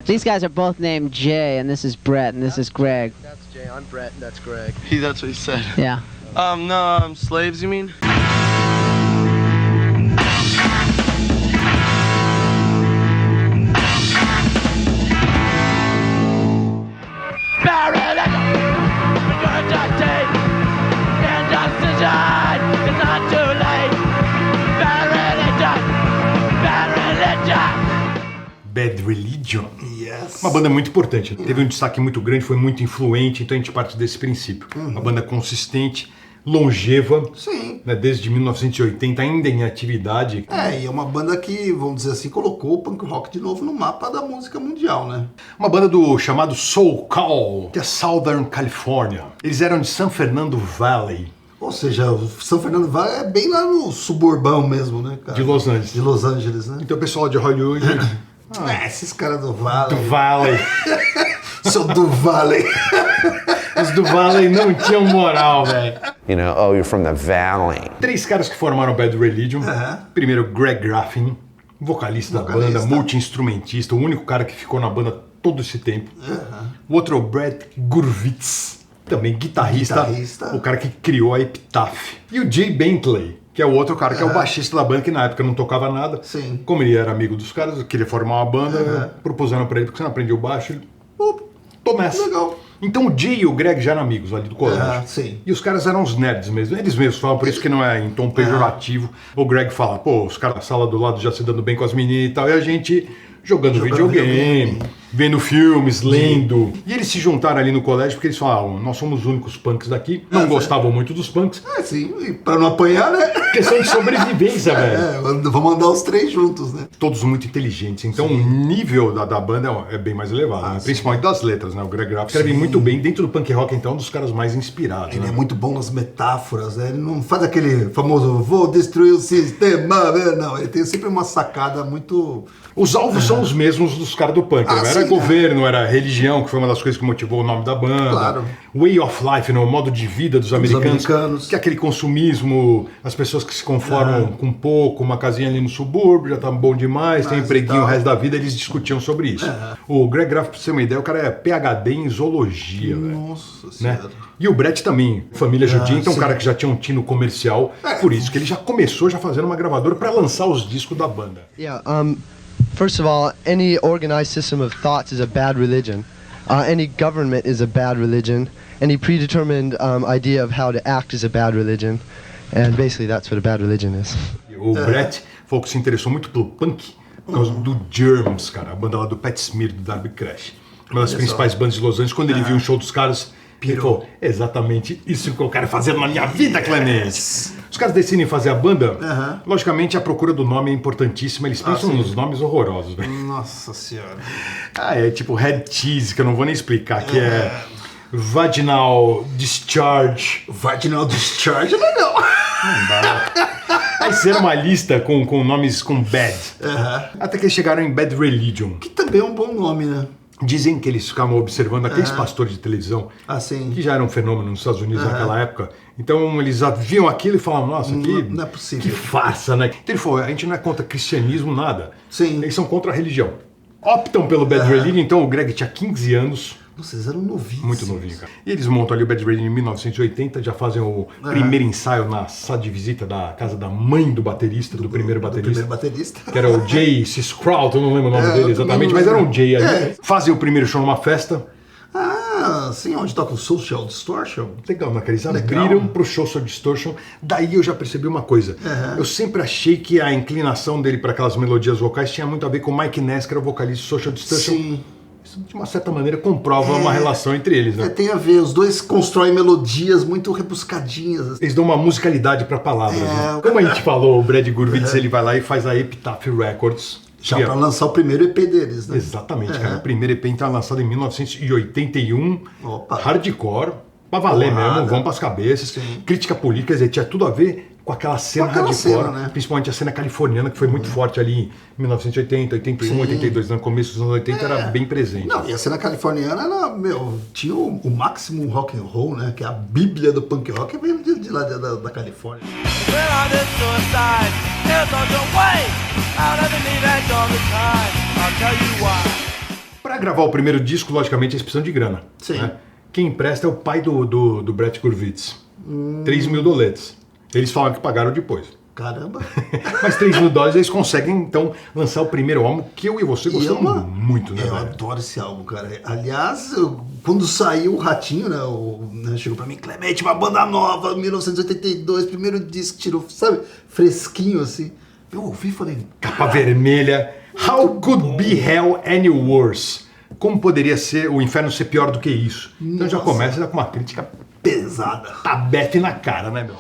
These guys are both named Jay, and this is Brett, and this is Greg. That's Jay, I'm Brett, and that's Greg. That's what he said. Yeah. No, slaves, you mean? Bad Religion. Yes. Uma banda muito importante. Teve um destaque muito grande, foi muito influente, então a gente parte desse princípio. Uma banda consistente, longeva. Sim. Né, desde 1980, ainda em atividade. E é uma banda que, vamos dizer assim, colocou o punk rock de novo no mapa da música mundial, né? Uma banda do chamado Soul Call, que é Southern California. Eles eram de San Fernando Valley. Ou seja, o São Fernando Valley é bem lá no suburbão mesmo, né, cara? De Los Angeles. De Los Angeles, né? Então o pessoal de Hollywood... Esses caras do Valley. Do Valley. Sou do Valley. Os do Valley não tinham moral, velho. You know, oh, you're from the Valley. 3 caras que formaram Bad Religion. Primeiro, Greg Graffin, vocalista da banda, multi-instrumentista, o único cara que ficou na banda todo esse tempo. O outro é o Brett Gurwitz, também guitarrista, o cara que criou a Epitaph. E o Jay Bentley, que é o outro cara que é o baixista da banda, que na época não tocava nada. Sim. Como ele era amigo dos caras, queria formar uma banda, propuseram pra ele, porque você não aprendeu baixo, ele... Tô nessa. Legal. Então o Jay e o Greg já eram amigos ali do colégio. Sim. E os caras eram uns nerds mesmo. Eles mesmos falam, por isso que não é em tom pejorativo. O Greg fala, pô, os caras da sala do lado já se dando bem com as meninas e tal, e a gente jogando videogame, vendo filmes, lendo. E eles se juntaram ali no colégio porque eles falavam, nós somos os únicos punks daqui. Não gostavam muito dos punks. Sim, e pra não apanhar, né? Questão de sobrevivência, velho. Vamos andar os 3 juntos, né? Todos muito inteligentes. Então o nível da banda é bem mais elevado, né? Principalmente das letras, né? O Greg Graff escreve muito bem. Dentro do punk rock, então, um dos caras mais inspirados. Ele né? é muito bom nas metáforas, né? Ele não faz aquele famoso vou destruir o sistema, né? Não, ele tem sempre uma sacada muito... Os alvos são os mesmos dos caras do punk. Não era governo, era religião, que foi uma das coisas que motivou o nome da banda. Claro. Way of life, né? O modo de vida dos americanos. Que é aquele consumismo, as pessoas que se conformam com pouco, uma casinha ali no subúrbio, já tá bom demais, tem empreguinho o resto da vida, eles discutiam sobre isso. O Greg Graff, pra você ter uma ideia, o cara é PhD em zoologia. Nossa Senhora. Né? E o Brett também, família judia, então um cara que já tinha um tino comercial. Por isso que ele já começou já fazendo uma gravadora para lançar os discos da banda. First of all, any organized system of thoughts is a bad religion. Any government is a bad religion. Any predetermined idea of how to act is a bad religion. And basically that's what a bad religion is. O Brett falou que se interessou muito pelo punk por causa do Germs, cara, a banda lá do Pat Smear, do Darby Crash. Uma das principais bandas de Los Angeles. Quando ele viu um show dos caras, ele falou, exatamente isso que eu quero fazer na minha vida, Clemente. Os caras decidem fazer a banda, logicamente a procura do nome é importantíssima, eles pensam nos nomes horrorosos. Né? Nossa senhora. É tipo Head Cheese, que eu não vou nem explicar, que é Vaginal Discharge. Vaginal Discharge é legal. Não dá. Aí fizeram uma lista com nomes com bad. Até que eles chegaram em Bad Religion. Que também é um bom nome, né? Dizem que eles ficavam observando aqueles pastores de televisão, que já eram um fenômeno nos Estados Unidos naquela época. Então eles viam aquilo e falavam, nossa, não é possível. Que farsa, né? Então ele falou, a gente não é contra cristianismo, nada. Sim. Eles são contra a religião. Optam pelo Bad Religion, então o Greg tinha 15 anos. Vocês eram novinhos. Muito novinho, cara. E eles montam ali o Bad Religion em 1980, já fazem o primeiro ensaio na sala de visita da casa da mãe do baterista, do primeiro baterista. Que era o Jay Siskraut, eu não lembro o nome dele exatamente, mas era um Jay ali. Fazem o primeiro show numa festa. Sim, onde toca o Social Distortion. Legal, né, cara? Eles abriram pro show Social Distortion. Daí eu já percebi uma coisa. Eu sempre achei que a inclinação dele para aquelas melodias vocais tinha muito a ver com o Mike Ness, que era o vocalista do Social Distortion. Sim. Isso, de uma certa maneira, comprova uma relação entre eles, né? Tem a ver, os dois constroem melodias muito rebuscadinhas. Eles dão uma musicalidade para palavras. Né? Como a gente falou, o Brad Gurwitz, ele vai lá e faz a Epitaph Records. Já para lançar o primeiro EP deles, né? Exatamente, cara. O primeiro EP está lançado em 1981. Opa. Hardcore, pra valer mesmo, vamos pras cabeças. Sim. Crítica política, quer dizer, tinha tudo a ver com aquela cena hardcore, né? Principalmente a cena californiana, que foi muito forte ali em 1980, 81, 82, no começo dos anos 80 era bem presente. Não, e a cena californiana era, tinha o máximo rock and roll, né? Que é a bíblia do punk rock, veio de lá da Califórnia. Pra gravar o primeiro disco, logicamente, eles precisam de grana. Sim. Né? Quem empresta é o pai do Brett Gurewitz. 3 mil doletas. Eles falam que pagaram depois. Caramba. Mas 3 mil dólares eles conseguem, então, lançar o primeiro álbum, que eu e você gostamos muito, né, Eu velho? adoro esse álbum, cara. Aliás, quando saiu o Ratinho, né, chegou pra mim, Clemente, uma banda nova, 1982, primeiro disco, tirou, sabe, fresquinho assim. Eu ouvi e falei, Capa vermelha. How could be hell any worse? Como poderia ser o inferno ser pior do que isso? Então já Nossa. começa com uma crítica pesada. tabete na cara, né, meu?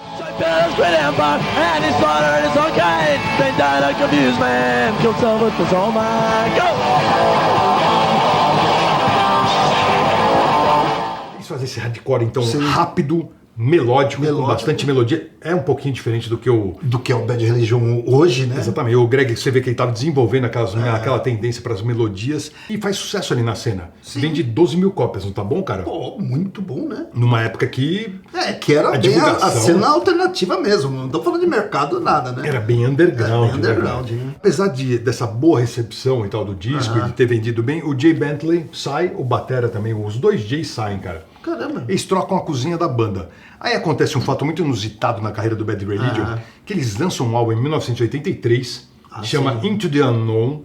Eles fazem esse hardcore, então, Sim. rápido, melódico, com Melódico. bastante melodia. É um pouquinho diferente do que o... Do que é o Bad Religion hoje, né? Exatamente, o Greg, você vê que ele estava desenvolvendo aquela tendência para as melodias e faz sucesso ali na cena. Sim. Vende 12 mil cópias, não tá bom, cara? Pô, muito bom, né? Numa época que Que era A bem a divulgação. cena alternativa mesmo. Não tô falando de mercado, nada, né? era bem underground. Bem né, underground, cara? né? Apesar dessa boa recepção e tal do disco, e de ter vendido bem, o Jay Bentley sai, o batera também, os dois Jays saem, cara. Caramba. Eles trocam a cozinha da banda. Aí acontece um fato muito inusitado na carreira do Bad Religion, que eles lançam um álbum em 1983, chama sim. Into the Unknown,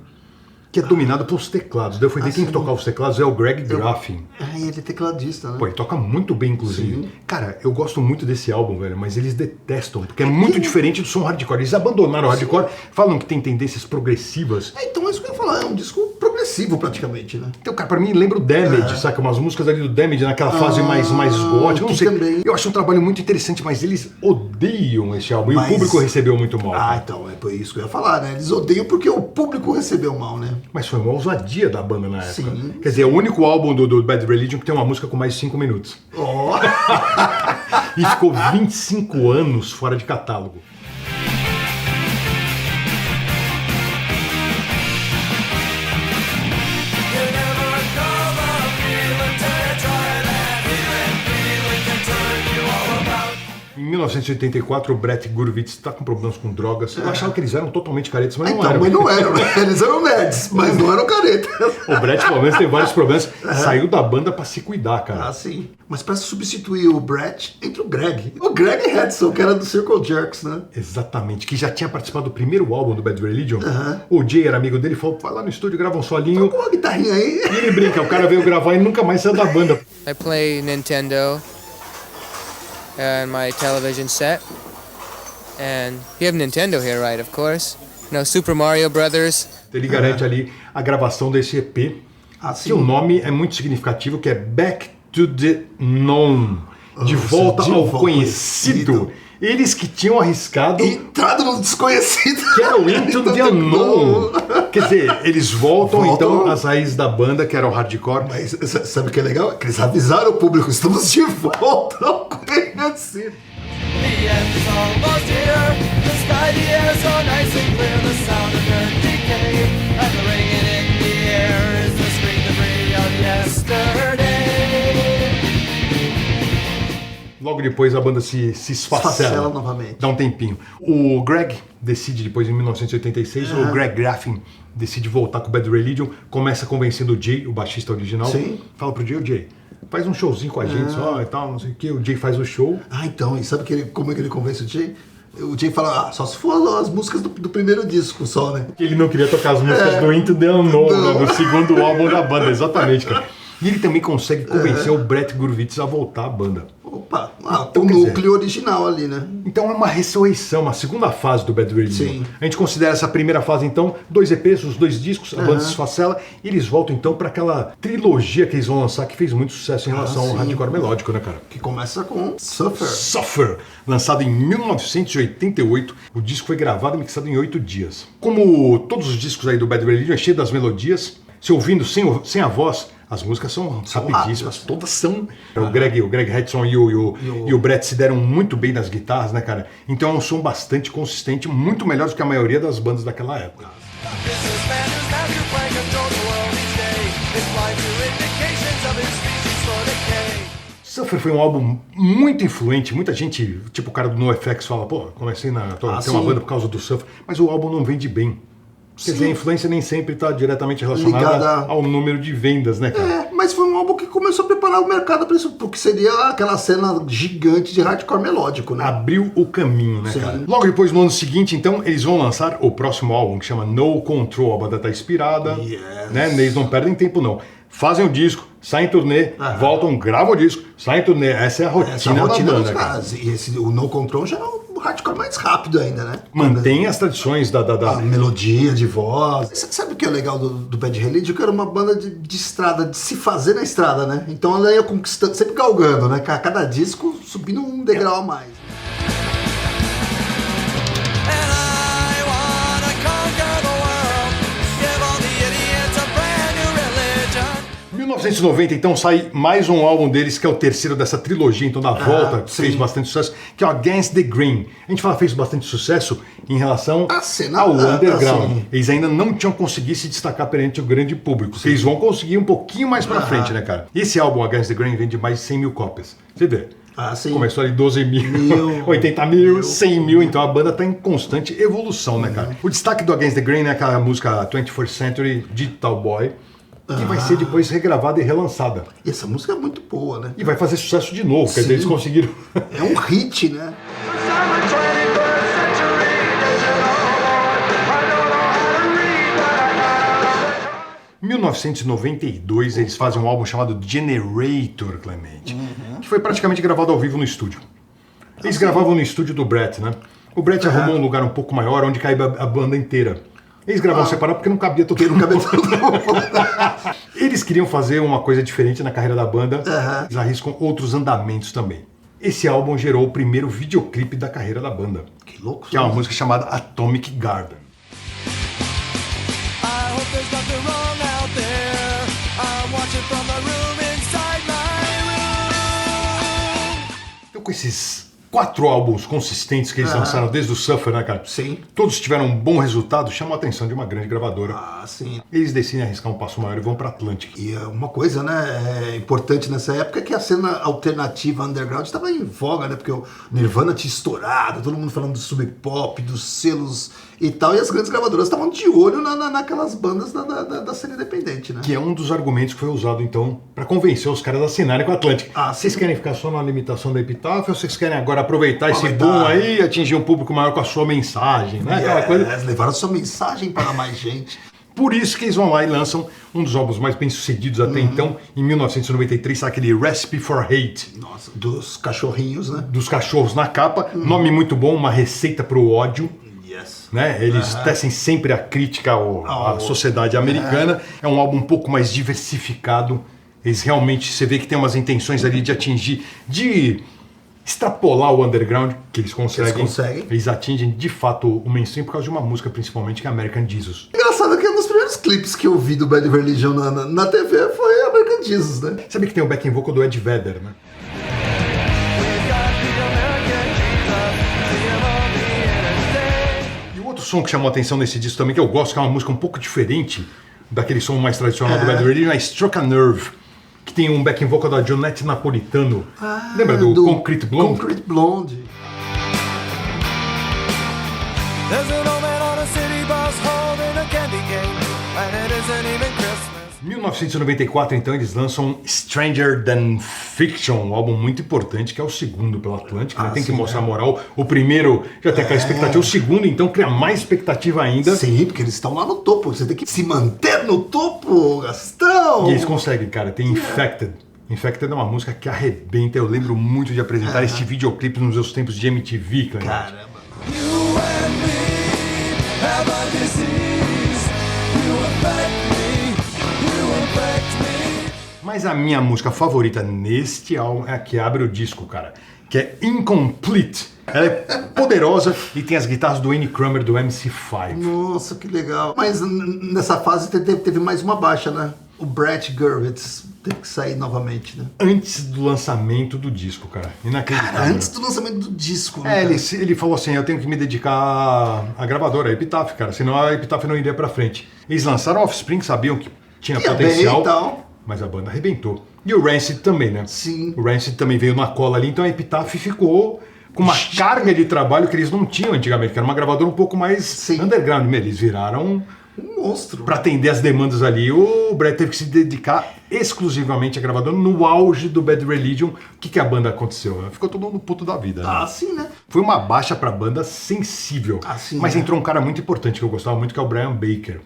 que é dominado pelos teclados. Daí eu fui ver quem sim. tocar os teclados é o Greg Graffin. Ele é tecladista, né? Pô, ele toca muito bem, inclusive. Sim. Cara, eu gosto muito desse álbum, velho, mas eles detestam, porque é muito diferente do som hardcore. Eles abandonaram o hardcore, falam que tem tendências progressivas. Então é isso que eu ia falar, é um disco progressivo praticamente, né? Então, cara, pra mim lembra o Damage, saca? Umas músicas ali do Damage naquela fase mais gótica. Eu não que sei. também. Eu acho um trabalho muito interessante, mas eles odeiam esse álbum. Mas- E o público recebeu muito mal. cara. Então, é por isso que eu ia falar, né? Eles odeiam porque o público recebeu mal, né? Mas foi uma ousadia da banda na época. Sim. Quer dizer, é o único álbum do Bad Religion que tem uma música com mais de 5 minutos. Ó, E ficou 25 anos fora de catálogo. Em 1984, o Brett Gurewitz está com problemas com drogas. Eu achava que eles eram totalmente caretas, mas não então, eram. mas não eram, né? Eles eram nerds, mas não eram caretas. O Brett, pelo menos, tem vários problemas. Saiu da banda pra se cuidar, cara. Ah, sim. Mas pra substituir o Brett, entra o Greg. O Greg Hudson, que era do Circle Jerks, né? Exatamente, que já tinha participado do primeiro álbum do Bad Religion. O Jay era amigo dele, falou, vai lá no estúdio, grava um solinho. Com uma guitarrinha aí. E ele brinca, o cara veio gravar e nunca mais saiu da banda. I play Nintendo and my television set. And you have Nintendo here, right? Of course. No Super Mario Brothers. Ele garante ali a gravação desse EP, Ah, que o nome é muito significativo, que é Back to the Known. De volta de ao volta conhecido. Eles que tinham arriscado Entrado no desconhecido. que era o Into the Unknown. Quer dizer, eles voltam então às raízes da banda, que era o hardcore. Mas sabe o que é legal? Que eles avisaram o público, estamos de volta ao conhecido. The end is almost here. The sky, the air so nice and clear. The sound of earth decay and the ringing in the air is the screen debris of yesterday. Logo depois a banda se esfacela. Esfacela novamente. Dá um tempinho. O Greg decide, depois em 1986, o Greg Graffin decide voltar com o Bad Religion, começa convencendo o Jay, o baixista original. Sim. Fala pro Jay, o Jay, faz um showzinho com a gente, só e tal, não sei o que. O Jay faz o show. Ah, então, e sabe como é que ele convence o Jay? O Jay fala, só se for as músicas do primeiro disco só, né? Ele não queria tocar as músicas do Into the Unknown, né, do segundo álbum da banda, exatamente, cara. E ele também consegue convencer o Brett Gurewitz a voltar à banda. Opa, Então, o quer dizer, núcleo original ali, né? Então é uma ressurreição, uma segunda fase do Bad Religion. Sim. A gente considera essa primeira fase, então, 2 EPs, os 2 discos, a banda se esfacela, e eles voltam então para aquela trilogia que eles vão lançar, que fez muito sucesso em relação ao sim. hardcore melódico, né, cara? Que começa com Suffer. Suffer, lançado em 1988, o disco foi gravado e mixado em 8 dias. Como todos os discos aí do Bad Religion, é cheio das melodias, se ouvindo sem a voz, as músicas são rapidíssimas, todas são. O Greg Hudson e o Brett se deram muito bem nas guitarras, né, cara? Então é um som bastante consistente, muito melhor do que a maioria das bandas daquela época. Businessman who's master plan controls the world each day. It's blind to indications of his species for decay. Suffer foi um álbum muito influente, muita gente, tipo o cara do NoFX fala, pô, comecei tem uma sim. banda por causa do Suffer, mas o álbum não vende bem. Quer dizer, a influência nem sempre está diretamente relacionada Ligada ao número de vendas, né, cara? Mas foi um álbum que começou a preparar o mercado para isso, porque seria aquela cena gigante de hardcore melódico, né? Abriu o caminho, né, Sim. cara? Logo depois, no ano seguinte, então, eles vão lançar o próximo álbum, que chama No Control. A banda tá inspirada, né? Eles não perdem tempo, não. Fazem o disco, saem em turnê, voltam, gravam o disco, saem em turnê. Essa é a rotina, da banda, dos cara. caras. E o No Control já é um hardcore mais rápido ainda, né? Mantém as tradições da... A melodia de voz. Sabe o que é legal do Bad Religion? Que era uma banda de estrada, de se fazer na estrada, né? Então ela ia conquistando, sempre galgando, né? Cada disco subindo um degrau a mais. And I wanna conquer the world, give all the idiots a brand new religion. Em 1990, então, sai mais um álbum deles, que é o terceiro dessa trilogia, então, da volta, que fez bastante sucesso, que é o Against the Grain. A gente fala que fez bastante sucesso em relação ao underground. Eles ainda não tinham conseguido se destacar perante o grande público, que eles vão conseguir um pouquinho mais pra frente, né, cara? Esse álbum, Against the Grain, vende mais de 100 mil cópias. Você vê? Começou ali 12 mil, 80 mil, 100 mil, então a banda tá em constante evolução, né, cara? O destaque do Against the Grain é aquela música 21st Century Digital Boy, que vai ser depois regravada e relançada. E essa música é muito boa, né? E vai fazer sucesso de novo, quer dizer, eles conseguiram... É um hit, né? Em 1992, eles fazem um álbum chamado Generator, Clemente, que foi praticamente gravado ao vivo no estúdio. Eles gravavam no estúdio do Brett, né? O Brett arrumou um lugar um pouco maior, onde caía a banda inteira. Eles gravavam separado porque não cabia todo mundo. Eles queriam fazer uma coisa diferente na carreira da banda, eles arriscam outros andamentos também. Esse álbum gerou o primeiro videoclipe da carreira da banda. Que louco. Que é uma música chamada Atomic Garden. I hope there's nothing wrong out there. I'm watching from the room inside my room. Então, com esses 4 álbuns consistentes que eles lançaram desde o Suffer, né, cara? Sim. Todos tiveram um bom resultado, chamam a atenção de uma grande gravadora. Sim. Eles decidem arriscar um passo maior e vão pra Atlantic. E uma coisa, né, importante nessa época é que a cena alternativa underground estava em voga, né? Porque o Nirvana tinha estourado, todo mundo falando do sub pop, dos selos e tal, e as grandes gravadoras estavam de olho naquelas bandas da cena independente, né? Que é um dos argumentos que foi usado, então, pra convencer os caras a assinarem com a Atlantic. Vocês querem ficar só na limitação da Epitáfio ou vocês querem agora aproveitar esse boom aí e atingir um público maior com a sua mensagem, né? Aquela coisa... Levaram a sua mensagem para mais gente. Por isso que eles vão lá e lançam um dos álbuns mais bem-sucedidos até então, em 1993, sabe, aquele Recipe for Hate. Nossa, dos cachorrinhos, né? Dos cachorros na capa, nome muito bom, uma receita pro ódio. Né? Eles tecem sempre a crítica à sociedade americana. É um álbum um pouco mais diversificado. Eles realmente, você vê que tem umas intenções ali de atingir, de extrapolar o underground, que eles conseguem. Eles atingem de fato o mainstream por causa de uma música, principalmente, que é American Jesus. Engraçado que um dos primeiros clipes que eu vi do Bad Religion na TV foi American Jesus, né? Sabe que tem o backing vocal do Ed Vedder, né? Outro som que chamou a atenção nesse disco também, que eu gosto, que é uma música um pouco diferente daquele som mais tradicional do Bad Religion, é Struck a Nerve, que tem um backing vocal da Jonette Napolitano. Lembra do Concrete Blonde? Concrete Blonde. There's an old man on a city bus holding a candy cane, and it isn't even Christmas. Em 1994, então, eles lançam Stranger Than Fiction, um álbum muito importante, que é o segundo pela Atlantic, né? Tem que mostrar moral. O primeiro já tem aquela expectativa, o segundo, então, cria mais expectativa ainda. Sim, porque eles estão lá no topo, você tem que se manter no topo, Gastão! E eles conseguem, cara, tem Infected. Infected é uma música que arrebenta, eu lembro muito de apresentar este videoclipe nos meus tempos de MTV, cara. Caramba! You and me have a disease. You affect me. You affect me. Mas a minha música favorita neste álbum é a que abre o disco, cara, que é Incomplete. Ela é poderosa e tem as guitarras do Annie Kramer do MC5. Nossa, que legal. Mas nessa fase teve mais uma baixa, né? O Brett Gurewitz teve que sair novamente, né? Antes do lançamento do disco, cara. Inacreditável. Cara, antes do lançamento do disco, né? Ele falou assim, eu tenho que me dedicar à gravadora, a Epitaph, cara, senão a Epitaph não iria pra frente. Eles lançaram Offspring, sabiam que tinha potencial, bem, então. Mas a banda arrebentou. E o Rancid também, né? Sim. O Rancid também veio na cola ali, então a Epitaph ficou com uma carga de trabalho que eles não tinham antigamente, que era uma gravadora um pouco mais underground. Eles viraram Um monstro. Pra atender as demandas ali, o Brett teve que se dedicar exclusivamente a gravadora no auge do Bad Religion. O que a banda aconteceu? Ficou todo mundo puto da vida. Ah, Né? sim, né? Foi uma baixa pra banda sensível. Sim, mas né? entrou um cara muito importante que eu gostava muito, que é o Brian Baker.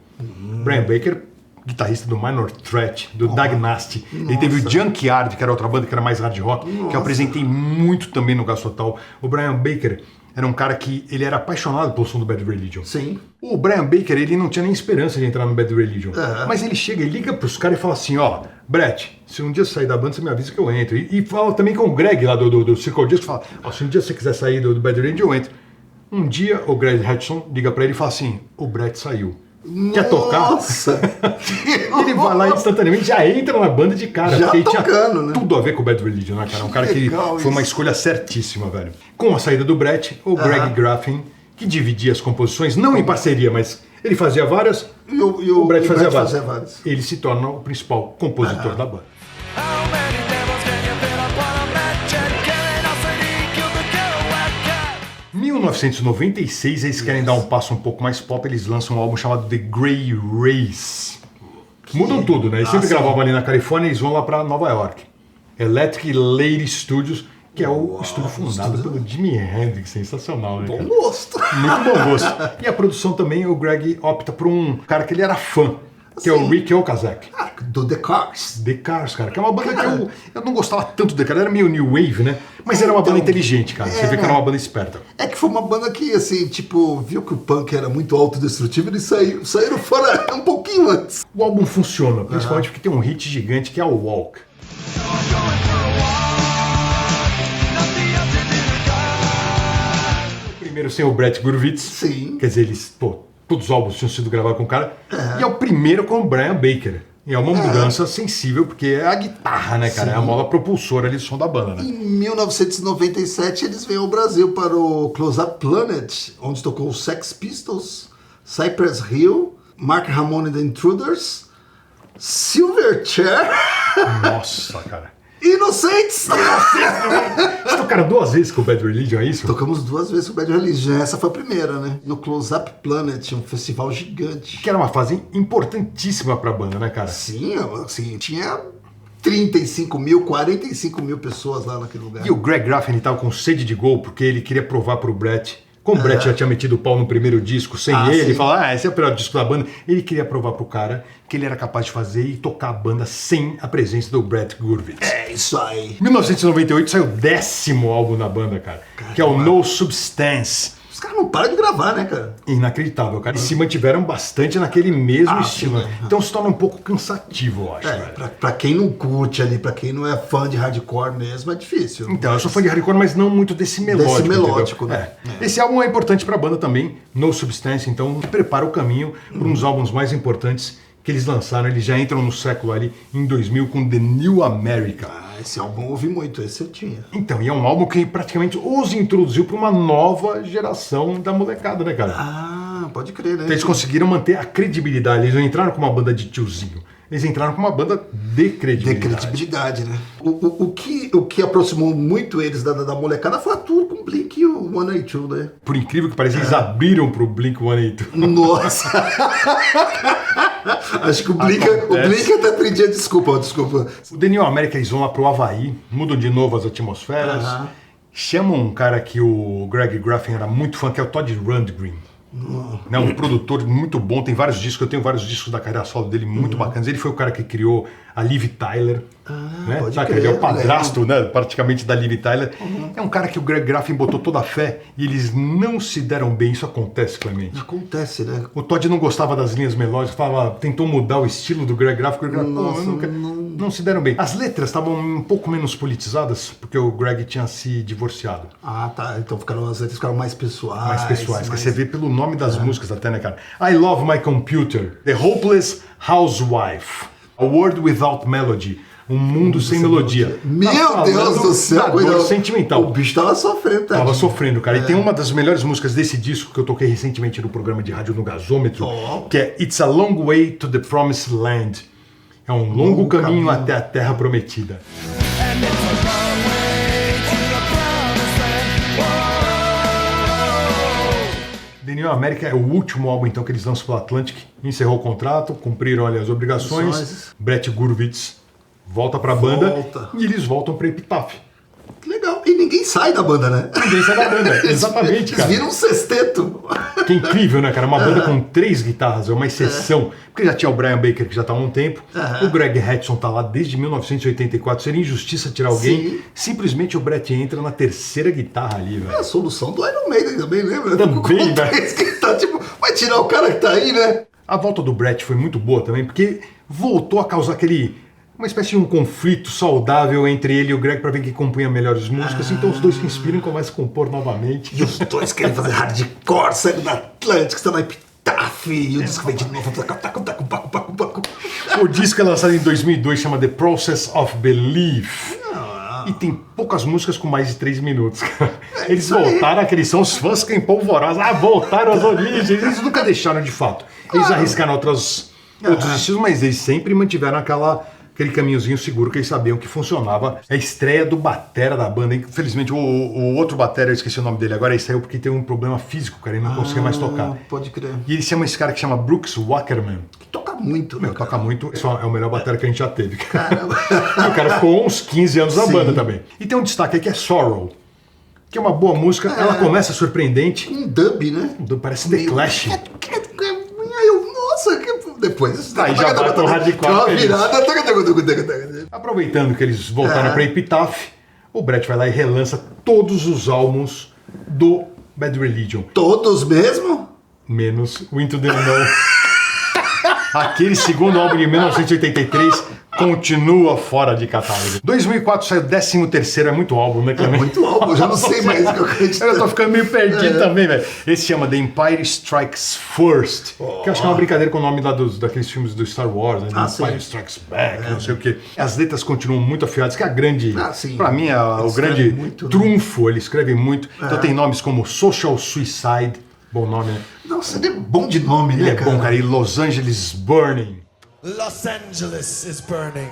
Brian Baker, guitarrista do Minor Threat, do Dag Nasty. Ele teve o Junkyard, que era outra banda que era mais hard rock, que eu apresentei muito também no Gás Total. O Brian Baker era um cara que ele era apaixonado pelo som do Bad Religion. Sim. O Brian Baker, ele não tinha nem esperança de entrar no Bad Religion. Mas ele chega e liga pros caras e fala assim, ó, Brett, se um dia sair da banda, você me avisa que eu entro. E fala também com o Greg lá do Circle Disc, fala, ó, se um dia você quiser sair do Bad Religion, eu entro. Um dia o Greg Hutchinson liga pra ele e fala assim, o Brett saiu. Quer tocar? Nossa! Ele vai lá instantaneamente, já entra na banda de cara. Já porque ele tinha tocando, né? tudo a ver com o Bad Religion, né, cara? Um cara que legal foi uma isso. escolha certíssima, velho. Com a saída do Brett, o Greg Graffin, que dividia as composições, não em parceria, mas ele fazia várias, E o Brett fazia fazia várias. várias. Ele se torna o principal compositor da banda. How many devils can you fit upon a match? Curiosity killed the Kerouac cat. 1996, eles querem dar um passo um pouco mais pop, eles lançam um álbum chamado The Grey Race. Mudam tudo, né? Eles sempre gravavam ali na Califórnia e eles vão lá pra Nova York. Electric Lady Studios, que é o estúdio fundado pelo Jimi Hendrix, sensacional, né, cara? Bom gosto. Muito bom gosto. E a produção também, o Greg opta por um cara que ele era fã, que é o Rick Okazaki. Do The Cars. The Cars, cara, que é uma banda que eu não gostava tanto The Cars, era meio new wave, né? Mas era uma banda inteligente, cara. Você vê que era uma banda esperta. É que foi uma banda que, assim, tipo, viu que o punk era muito autodestrutivo e eles saíram fora um pouquinho antes. O álbum funciona, principalmente porque tem um hit gigante que é o Walk. Primeiro sem o Brett Gurewitz. Sim. Quer dizer, eles, todos os álbuns tinham sido gravados com o cara. E é o primeiro com o Brian Baker. E é uma mudança sensível, porque é a guitarra, né, cara? Sim. É a mola propulsora ali do som da banda, né? Em 1997, eles vêm ao Brasil para o Close Up Planet, onde tocou os Sex Pistols, Cypress Hill, Mark Ramone The Intruders, Silverchair. Nossa, cara. Inocentes! Vocês tocaram 2 vezes com o Bad Religion, é isso? Tocamos 2 vezes com o Bad Religion. Essa foi a primeira, né? No Close Up Planet, um festival gigante. Que era uma fase importantíssima pra banda, né, cara? Sim, assim, tinha 35 mil, 45 mil pessoas lá naquele lugar. E o Greg Graffin tava com sede de gol, porque ele queria provar pro Brett. Como o Brett já tinha metido o pau no primeiro disco sem ele, falar, esse é o pior disco da banda. Ele queria provar pro cara que ele era capaz de fazer e tocar a banda sem a presença do Brett Gurewitz. É isso aí. Em 1998 saiu o 10º álbum da banda, cara, que é o No Substance. Os caras não param de gravar, né, cara? Inacreditável, cara. E se mantiveram bastante naquele mesmo estilo. Sim, então se torna um pouco cansativo, eu acho. Pra quem não curte ali, pra quem não é fã de hardcore mesmo, é difícil. Então, eu sou fã de hardcore, mas não muito desse melódico. Desse melódico, né? Esse álbum é importante pra banda também, No Substance, então prepara o caminho para uns álbuns mais importantes que eles lançaram. Eles já entram no século ali em 2000 com The New America. Esse álbum eu ouvi muito, esse eu tinha. Então, e é um álbum que praticamente os introduziu para uma nova geração da molecada, né, cara? Ah, pode crer, né? Então, eles conseguiram manter a credibilidade. Eles não entraram com uma banda de tiozinho. Eles entraram com uma banda de credibilidade. De credibilidade, né? O que aproximou muito eles da molecada foi a tour com o Blink e o 182, né? Por incrível que pareça, eles abriram pro Blink 182. Nossa! Acho que o Blink até pedia desculpa. O The New America, eles vão lá pro Havaí, mudam de novo as atmosferas, chamam um cara que o Greg Graffin era muito fã, que é o Todd Rundgren. Né, um produtor muito bom, tem vários discos, eu tenho vários discos da carreira solo dele muito bacanas. Ele foi o cara que criou a Liv Tyler, né? Ele é o padrasto, né, praticamente da Liv Tyler. É um cara que o Greg Graffin botou toda a fé e eles não se deram bem. Isso acontece, Clemente. Acontece, né? O Todd não gostava das linhas melódicas, tentou mudar o estilo do Greg Graffin. Não se deram bem. As letras estavam um pouco menos politizadas, porque o Greg tinha se divorciado. Ah, tá. Então as letras ficaram mais pessoais. Mais pessoais, que você vê pelo nome das músicas até, né, cara? I Love My Computer, The Hopeless Housewife, A World Without Melody, Um Mundo Sem Melodia. Meu Deus do céu! Dor sentimental. O bicho tava sofrendo, tá? Tava sofrendo, cara. E tem uma das melhores músicas desse disco que eu toquei recentemente no programa de rádio no Gasômetro, que é It's a Long Way to the Promised Land. É um longo caminho até a Terra Prometida. The New America é o último álbum então que eles lançam pela Atlantic. Encerrou o contrato, cumpriram ali as obrigações. Brett Gurewitz volta pra banda e eles voltam pra Epitaph. Que legal. E ninguém sai da banda, né? Ninguém sai da banda, exatamente, cara. Eles viram um sexteto. Que incrível, né, cara? Uma banda com 3 guitarras, é uma exceção. Porque já tinha o Brian Baker, que já tá há um tempo. O Greg Hudson tá lá desde 1984. Seria injustiça tirar alguém. Sim. Simplesmente o Brett entra na 3ª guitarra ali, velho. É a solução do Iron Maiden também, lembra? Também, né? Que tá, tipo, vai tirar o cara que tá aí, né? A volta do Brett foi muito boa também, porque voltou a causar uma espécie de um conflito saudável entre ele e o Greg para ver quem compunha melhores músicas. Então os dois se inspiram e começam a compor novamente. E os dois querem fazer hardcore, saindo da Atlantic, está na Epitaph, e o disco vem de novo. O disco é lançado em 2002, chama The Process of Belief. E tem poucas músicas com mais de 3 minutos. Eles voltaram, que eles são os fãs que empolvorosos. Voltaram às origens. Eles nunca deixaram de fato. Eles arriscaram outros estilos, mas eles sempre mantiveram aquele caminhozinho seguro que eles sabiam que funcionava. A estreia do batera da banda. Infelizmente, o outro batera, eu esqueci o nome dele agora, ele saiu porque teve um problema físico, cara, ele não conseguia mais tocar. Pode crer. E ele chama esse cara que chama Brooks Wackerman. Que toca muito, né? Toca muito. Esse é o melhor batera que a gente já teve. Caramba. E o cara ficou uns 15 anos na banda também. E tem um destaque aí que é Sorrow, que é uma boa música. Ela começa surpreendente. Um dub, né? Parece The Clash. Nossa, depois... Aí já bate o hardcore. Uma virada... Aproveitando que eles voltaram pra Epitaph, o Brett vai lá e relança todos os álbuns do Bad Religion. Todos mesmo? Menos o Into the Unknown. Aquele segundo álbum de 1983 continua fora de catálogo. 2004 saiu o 13º, é muito álbum, né, Clemente? É muito álbum, já não sei mais o que eu acredito. Eu tô ficando meio perdido também, velho. Esse chama The Empire Strikes First, que eu acho que é uma brincadeira com o nome lá daqueles filmes do Star Wars, né? The Empire Strikes Back, não sei o quê. As letras continuam muito afiadas, que é a grande... pra mim, o grande muito, trunfo, né? Ele escreve muito. Então tem nomes como Social Suicide, bom nome, né? Nossa, ele é bom de nome, né, cara? Ele é bom, cara. E Los Angeles Burning. Los Angeles is burning.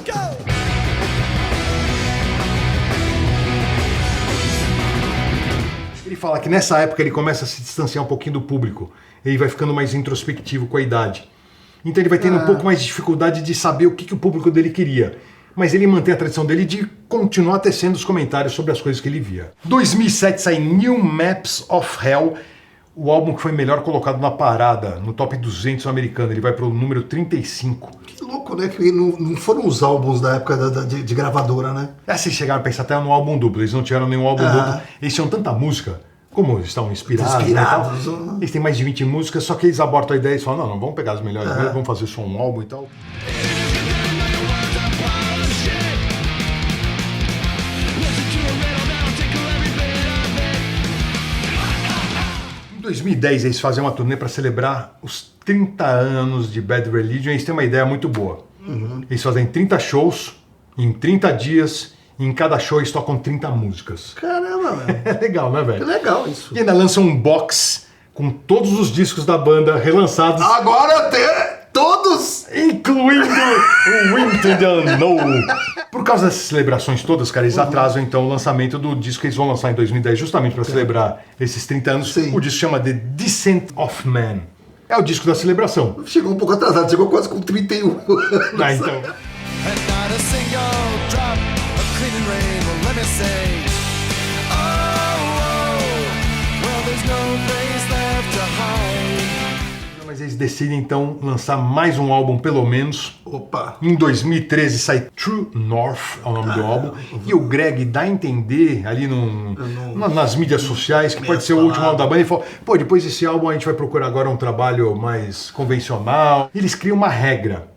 Go! Ele fala que nessa época ele começa a se distanciar um pouquinho do público. Ele vai ficando mais introspectivo com a idade. Então ele vai tendo um pouco mais de dificuldade de saber o que o público dele queria. Mas ele mantém a tradição dele de continuar tecendo os comentários sobre as coisas que ele via. 2007 sai New Maps of Hell, o álbum que foi melhor colocado na parada, no top 200 americano. Ele vai pro número 35. Que louco, né? Que não foram os álbuns da época de gravadora, né? Assim, chegaram a pensar até no álbum duplo. Eles não tiveram nenhum álbum duplo. Eles tinham tanta música. Como eles estão inspirados, né, eles têm mais de 20 músicas, só que eles abortam a ideia e falam, não, vamos pegar as melhores, vamos fazer só um álbum e tal. Em 2010 eles fazem uma turnê para celebrar os 30 anos de Bad Religion e eles têm uma ideia muito boa. Eles fazem 30 shows em 30 dias. E em cada show eles tocam 30 músicas. Caramba, velho. É legal, né, velho? É legal isso. E ainda lançam um box com todos os discos da banda relançados. Agora até todos! Incluindo o Into the Unknown. Por causa dessas celebrações todas, cara, eles atrasam então o lançamento do disco que eles vão lançar em 2010, justamente para celebrar esses 30 anos. Sim. O disco chama The Descent of Man. É o disco da celebração. Chegou um pouco atrasado, chegou quase com 31 anos. Ah, então... And not a single drop of clean and rain. Well, let me say, well, there's no place left to hide. Mas eles decidem então lançar mais um álbum, pelo menos. Opa! Em 2013 sai True North, é o nome do álbum. E o Greg dá a entender ali nas mídias sociais que pode ser o último álbum da banda. Ele falou, pô, depois desse álbum a gente vai procurar agora um trabalho mais convencional. Eles criam uma regra.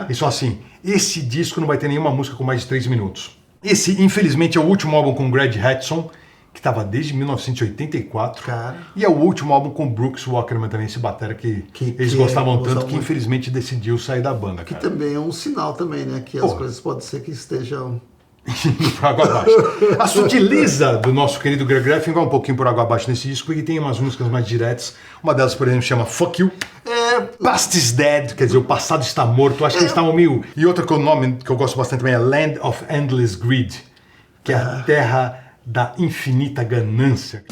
Eles falam assim, esse disco não vai ter nenhuma música com mais de 3 minutos. Esse, infelizmente, é o último álbum com Greg Hudson, que estava desde 1984. Cara. E é o último álbum com Brooks Wackerman também, esse batera que eles gostavam tanto que infelizmente decidiu sair da banda, Que cara. também é um sinal também, né? Que as coisas podem ser que estejam... por água abaixo. A sutileza do nosso querido Greg Graffin vai um pouquinho por água abaixo nesse disco, porque tem umas músicas mais diretas. Uma delas, por exemplo, chama Fuck You. Past is Dead, quer dizer, o passado está morto. Acho que eles estavam meio... E outra que o nome que eu gosto bastante também é Land of Endless Greed, que é a terra da infinita ganância.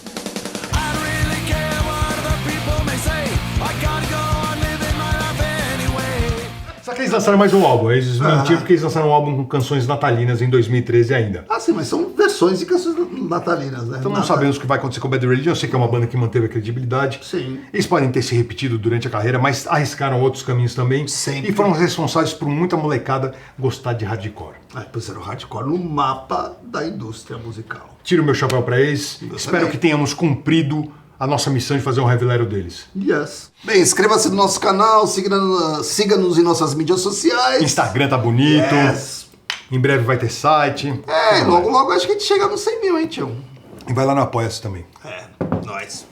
Só que eles lançaram mais um álbum. Eles mentiram porque eles lançaram um álbum com canções natalinas em 2013 ainda. Ah, sim, mas são versões de canções natalinas, né? Então não sabemos o que vai acontecer com o Bad Religion. Eu sei que é uma banda que manteve a credibilidade. Sim. Eles podem ter se repetido durante a carreira, mas arriscaram outros caminhos também. Sempre. E foram responsáveis por muita molecada gostar de hardcore. Puseram o hardcore no mapa da indústria musical. Tiro o meu chapéu pra eles. Eu Espero também. que tenhamos cumprido a nossa missão de fazer um revelero deles. Yes. Bem, inscreva-se no nosso canal, siga-nos em nossas mídias sociais. Instagram tá bonito. Yes. Em breve vai ter site. Logo acho que a gente chega nos 100 mil, hein, tio? E vai lá no Apoia-se também. Nóis.